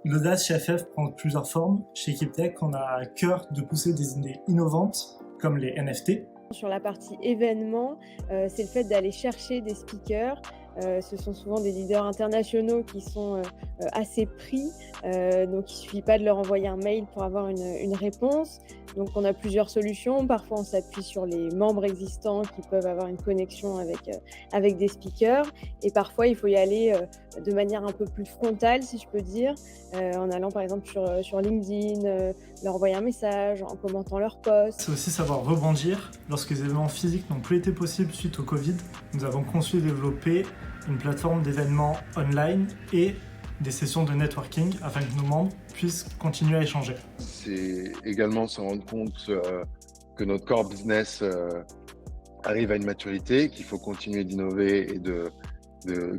L'audace chez FF prend plusieurs formes. Chez KeepTech, on a à cœur de pousser des idées innovantes, comme les NFT. Sur la partie événements, c'est le fait d'aller chercher des speakers. Ce sont souvent des leaders internationaux qui sont assez pris, donc il ne suffit pas de leur envoyer un mail pour avoir une réponse. Donc on a plusieurs solutions. Parfois on s'appuie sur les membres existants qui peuvent avoir une connexion avec des speakers, et parfois il faut y aller de manière un peu plus frontale, si je peux dire, en allant par exemple sur LinkedIn, leur envoyer un message, en commentant leur post. C'est aussi savoir rebondir. Lorsque les événements physiques n'ont plus été possibles suite au Covid, nous avons conçu et développé une plateforme d'événements online et des sessions de networking afin que nos membres puissent continuer à échanger. C'est également se rendre compte que notre core business arrive à une maturité, qu'il faut continuer d'innover et de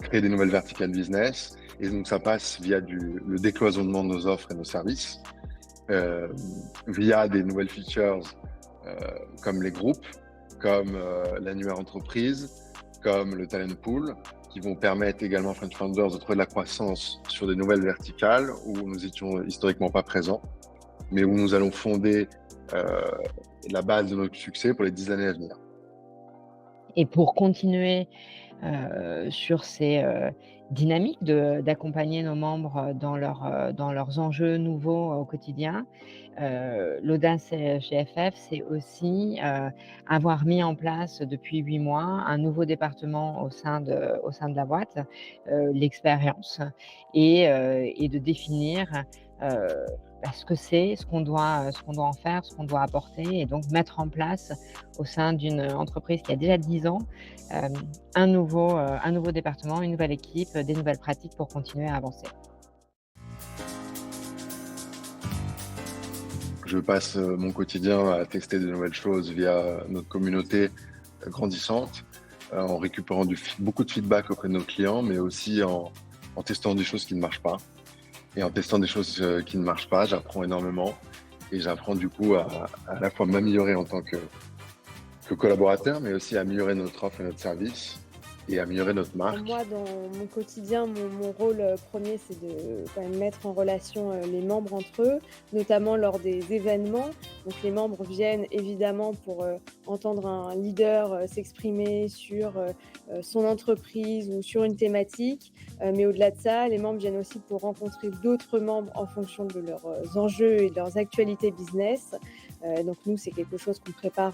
créer des nouvelles verticales business. Et donc ça passe via le décloisonnement de nos offres et nos services, via des nouvelles features comme les groupes, comme l'annuaire entreprise, comme le talent pool, qui vont permettre également à French Founders de trouver de la croissance sur des nouvelles verticales où nous étions historiquement pas présents, mais où nous allons fonder la base de notre succès pour les 10 années à venir. Et pour continuer sur ces dynamiques d'accompagner nos membres dans leurs enjeux nouveaux au quotidien, l'audace chez FF, c'est aussi avoir mis en place depuis 8 mois un nouveau département au sein de la boîte, l'expérience, et de définir ce que c'est, ce qu'on doit en faire, ce qu'on doit apporter, et donc mettre en place au sein d'une entreprise qui a déjà 10 ans un nouveau département, une nouvelle équipe, des nouvelles pratiques pour continuer à avancer. Je passe mon quotidien à tester de nouvelles choses via notre communauté grandissante, en récupérant beaucoup de feedback auprès de nos clients, mais aussi en testant des choses qui ne marchent pas. Et en testant des choses qui ne marchent pas, j'apprends énormément, et j'apprends du coup à la fois m'améliorer en tant que collaborateur, mais aussi à améliorer notre offre et notre service, et améliorer notre marque. Moi, dans mon quotidien, mon rôle premier, c'est de quand même mettre en relation les membres entre eux, notamment lors des événements. Donc les membres viennent évidemment pour entendre un leader s'exprimer sur son entreprise ou sur une thématique. Mais au-delà de ça, les membres viennent aussi pour rencontrer d'autres membres en fonction de leurs enjeux et de leurs actualités business. Donc nous, c'est quelque chose qu'on prépare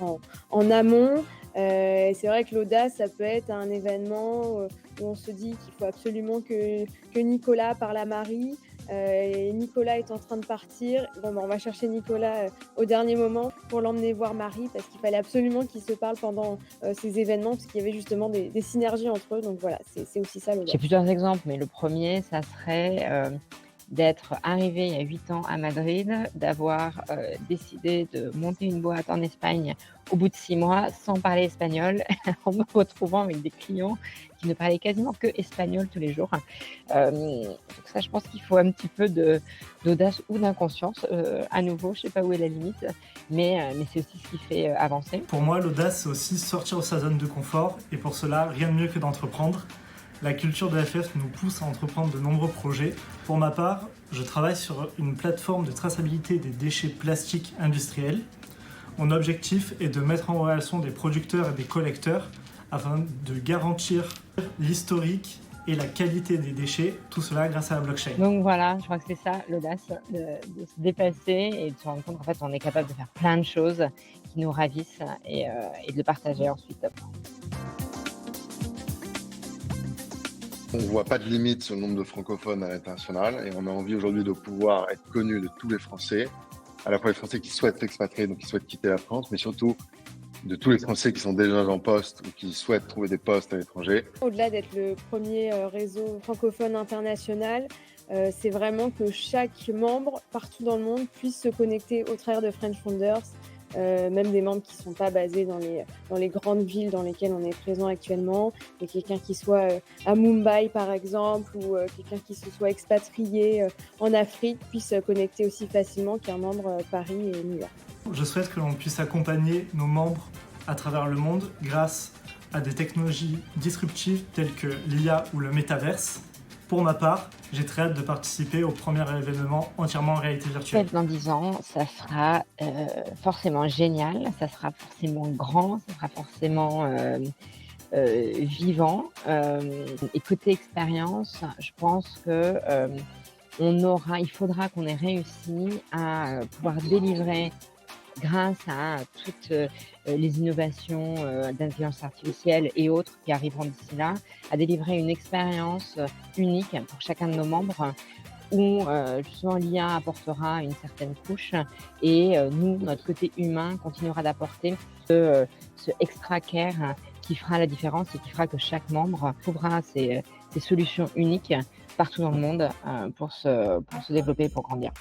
en amont. Et c'est vrai que l'audace, ça peut être un événement où on se dit qu'il faut absolument que Nicolas parle à Marie. Et Nicolas est en train de partir. On va chercher Nicolas au dernier moment pour l'emmener voir Marie, parce qu'il fallait absolument qu'ils se parlent pendant ces événements, parce qu'il y avait justement des synergies entre eux. Donc voilà, c'est aussi ça l'audace. J'ai plusieurs exemples, mais le premier, ça serait d'être arrivé il y a 8 ans à Madrid, d'avoir décidé de monter une boîte en Espagne au bout de 6 mois sans parler espagnol, en me retrouvant avec des clients qui ne parlaient quasiment que espagnol tous les jours. Donc ça, je pense qu'il faut un petit peu d'audace ou d'inconscience. À nouveau, je ne sais pas où est la limite, mais c'est aussi ce qui fait avancer. Pour moi, l'audace, c'est aussi sortir de sa zone de confort, et pour cela, rien de mieux que d'entreprendre. La culture de FF nous pousse à entreprendre de nombreux projets. Pour ma part, je travaille sur une plateforme de traçabilité des déchets plastiques industriels. Mon objectif est de mettre en relation des producteurs et des collecteurs afin de garantir l'historique et la qualité des déchets, tout cela grâce à la blockchain. Donc voilà, je crois que c'est ça l'audace, de se dépasser et de se rendre compte qu'en fait on est capable de faire plein de choses qui nous ravissent, et de le partager ensuite. On ne voit pas de limite sur le nombre de francophones à l'international, et on a envie aujourd'hui de pouvoir être connu de tous les Français, à la fois les Français qui souhaitent s'expatrier, donc qui souhaitent quitter la France, mais surtout de tous les Français qui sont déjà en poste ou qui souhaitent trouver des postes à l'étranger. Au-delà d'être le premier réseau francophone international, c'est vraiment que chaque membre, partout dans le monde, puisse se connecter au travers de French Founders, même des membres qui ne sont pas basés dans les grandes villes dans lesquelles on est présent actuellement, et quelqu'un qui soit à Mumbai par exemple, ou quelqu'un qui se soit expatrié en Afrique puisse se connecter aussi facilement qu'un membre Paris et New York. Je souhaite que l'on puisse accompagner nos membres à travers le monde grâce à des technologies disruptives telles que l'IA ou le métaverse, Pour ma part, j'ai très hâte de participer au premier événement entièrement en réalité virtuelle. Peut-être dans 10 ans, ça sera forcément génial, ça sera forcément grand, ça sera forcément vivant. Et côté expérience, je pense que il faudra qu'on ait réussi à pouvoir délivrer, grâce à toutes les innovations d'intelligence artificielle et autres qui arriveront d'ici là, à délivrer une expérience unique pour chacun de nos membres où justement l'IA apportera une certaine couche et nous, notre côté humain, continuera d'apporter ce extra care qui fera la différence et qui fera que chaque membre trouvera ses solutions uniques partout dans le monde pour se développer et pour grandir.